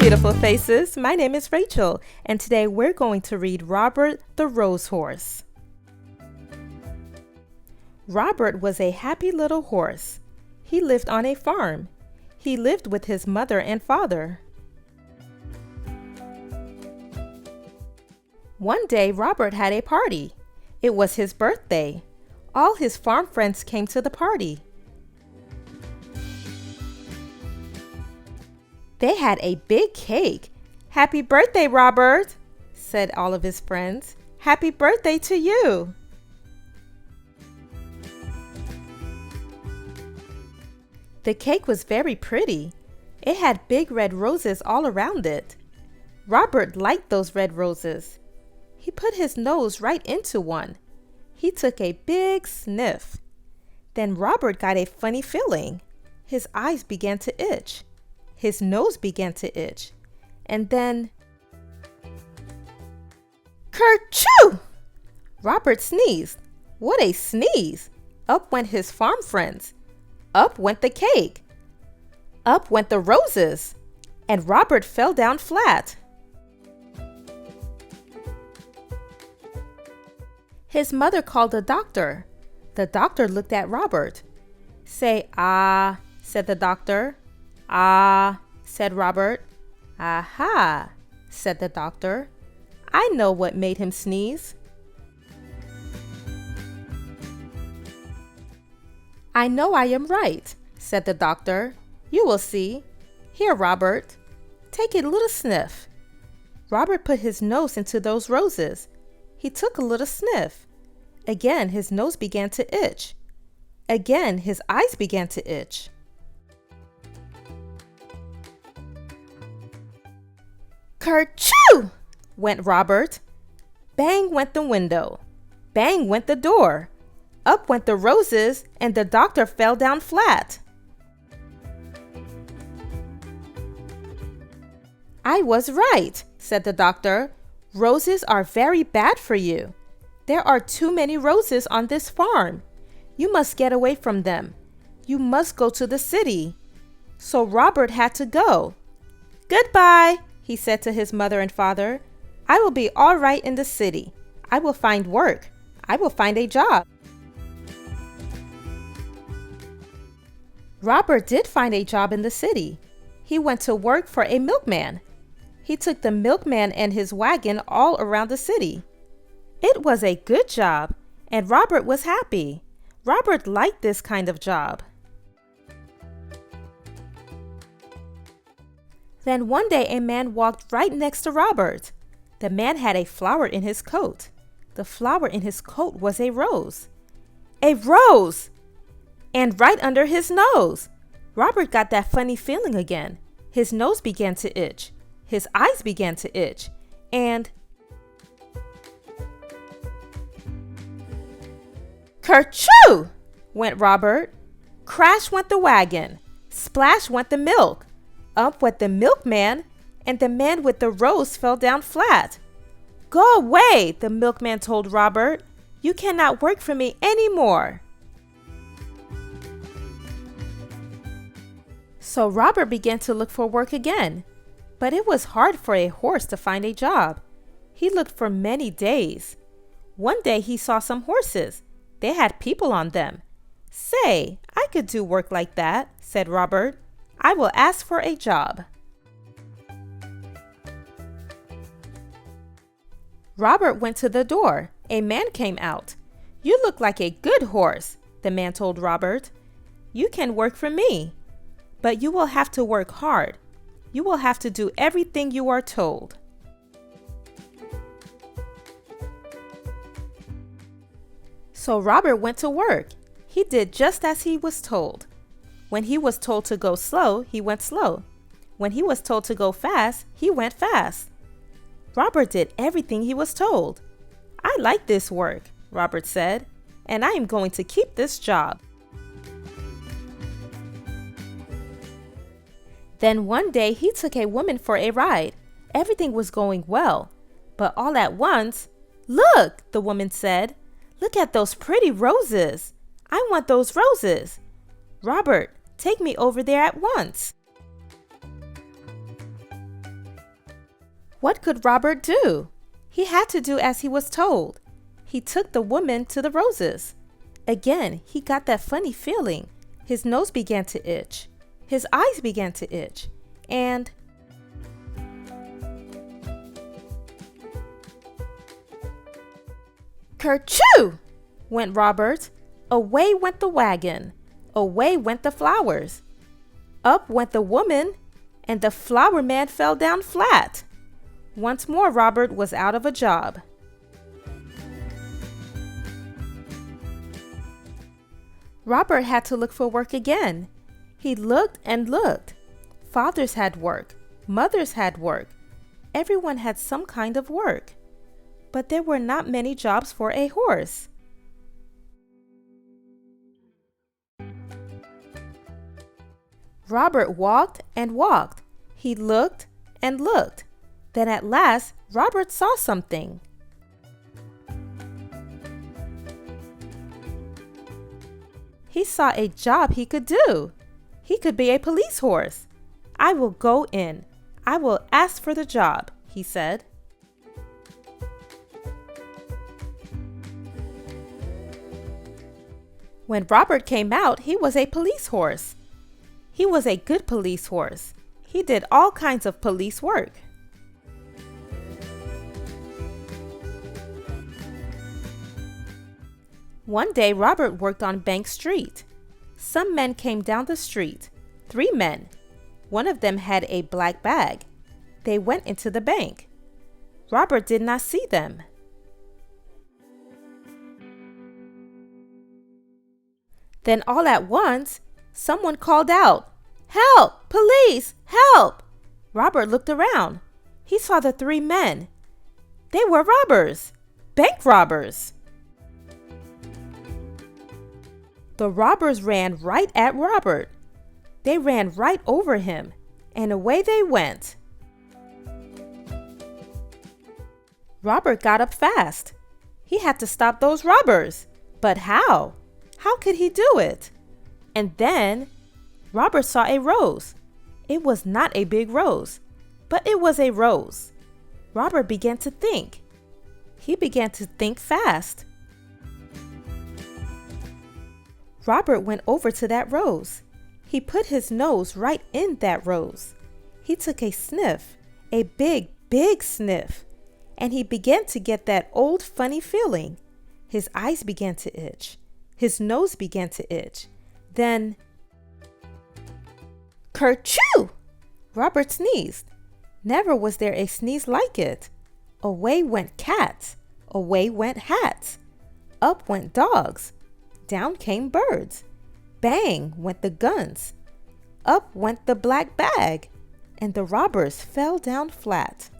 beautiful faces. My name is Rachel, and today we're going to read Robert the Rose Horse. Robert was a happy little horse. He lived on a farm. He lived with his mother and father. One day, Robert had a party. It was his birthday. All his farm friends came to the party. They had a big cake. "Happy birthday, Robert," said all of his friends. "Happy birthday to you." The cake was very pretty. It had big red roses all around it. Robert liked those red roses. He put his nose right into one. He took a big sniff. Then Robert got a funny feeling. His eyes began to itch. His nose began to itch. And then, kerchoo! Robert sneezed. What a sneeze! Up went his farm friends. Up went the cake. Up went the roses. And Robert fell down flat. His mother called a doctor. The doctor looked at Robert. "Say ah," said the doctor. "Ah," said Robert. "Aha," said the doctor. "I know what made him sneeze." "I know I am right," said the doctor. "You will see. Here, Robert, take a little sniff." Robert put his nose into those roses. He took a little sniff. Again, his nose began to itch. Again, his eyes began to itch. Kerchoo! Went Robert. Bang went the window. Bang went the door. Up went the roses, and the doctor fell down flat. "I was right," said the doctor. "Roses are very bad for you. There are too many roses on this farm. You must get away from them. You must go to the city." So Robert had to go. "Goodbye," he said to his mother and father. "I will be all right in the city. I will find work. I will find a job." Robert did find a job in the city. He went to work for a milkman. He took the milkman and his wagon all around the city. It was a good job, and Robert was happy. Robert liked this kind of job. Then one day a man walked right next to Robert. The man had a flower in his coat. The flower in his coat was a rose. A rose! And right under his nose. Robert got that funny feeling again. His nose began to itch. His eyes began to itch. And kerchoo! Went Robert. Crash went the wagon. Splash went the milk. Up went the milkman, and the man with the rose fell down flat. "Go away," the milkman told Robert. "You cannot work for me anymore." So Robert began to look for work again. But it was hard for a horse to find a job. He looked for many days. One day he saw some horses. They had people on them. "Say, I could do work like that," said Robert. "I will ask for a job." Robert went to the door. A man came out. "You look like a good horse," the man told Robert. "You can work for me, but you will have to work hard. You will have to do everything you are told." So Robert went to work. He did just as he was told. When he was told to go slow, he went slow. When he was told to go fast, he went fast. Robert did everything he was told. "I like this work," Robert said, "and I am going to keep this job." Then one day he took a woman for a ride. Everything was going well. But all at once, "Look," the woman said. "Look at those pretty roses. I want those roses. Robert, take me over there at once." What could Robert do? He had to do as he was told. He took the woman to the roses. Again, he got that funny feeling. His nose began to itch. His eyes began to itch. And kerchoo! Went Robert. Away went the wagon. Away went the flowers. Up went the woman, and the flower man fell down flat. Once more, Robert was out of a job. Robert had to look for work again. He looked and looked. Fathers had work. Mothers had work. Everyone had some kind of work. But there were not many jobs for a horse. Robert walked and walked. He looked and looked. Then at last, Robert saw something. He saw a job he could do. He could be a police horse. I will go in. I will ask for the job, he said. When Robert came out, he was a police horse. He was a good police horse. He did all kinds of police work. One day, Robert worked on Bank Street. Some men came down the street. 3 men. One of them had a black bag. They went into the bank. Robert did not see them. Then all at once, someone called out, "Help! Police! Help!" Robert looked around. He saw the 3 men. They were robbers. Bank robbers. The robbers ran right at Robert. They ran right over him, and away they went. Robert got up fast. He had to stop those robbers. But how? How could he do it? And then Robert saw a rose. It was not a big rose, but it was a rose. Robert began to think. He began to think fast. Robert went over to that rose. He put his nose right in that rose. He took a sniff, a big, big sniff, and he began to get that old funny feeling. His eyes began to itch. His nose began to itch. Then, kerchoo! Robert sneezed. Never was there a sneeze like it. Away went cats. Away went hats. Up went dogs. Down came birds. Bang went the guns. Up went the black bag, and the robbers fell down flat.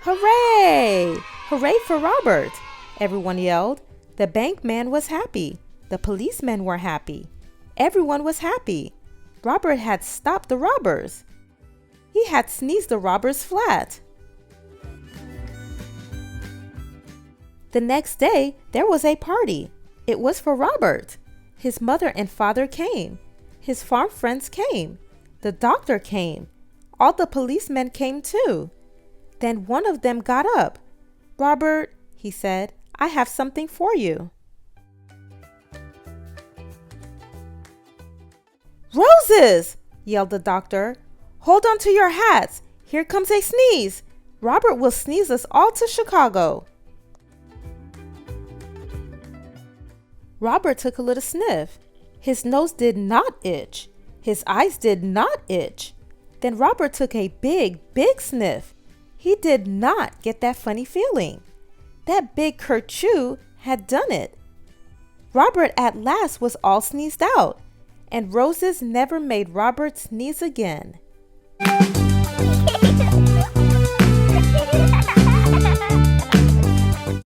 Hooray! Hooray for Robert! Everyone yelled. The bank man was happy. The policemen were happy. Everyone was happy. Robert had stopped the robbers. He had sneezed the robbers flat. The next day, there was a party. It was for Robert. His mother and father came. His farm friends came. The doctor came. All the policemen came too. Then one of them got up. "Robert," he said, "I have something for you." "Roses!" yelled the doctor. "Hold on to your hats. Here comes a sneeze. Robert will sneeze us all to Chicago." Robert took a little sniff. His nose did not itch. His eyes did not itch. Then Robert took a big, big sniff. He did not get that funny feeling. That big kerchoo had done it. Robert at last was all sneezed out, and roses never made Robert sneeze again.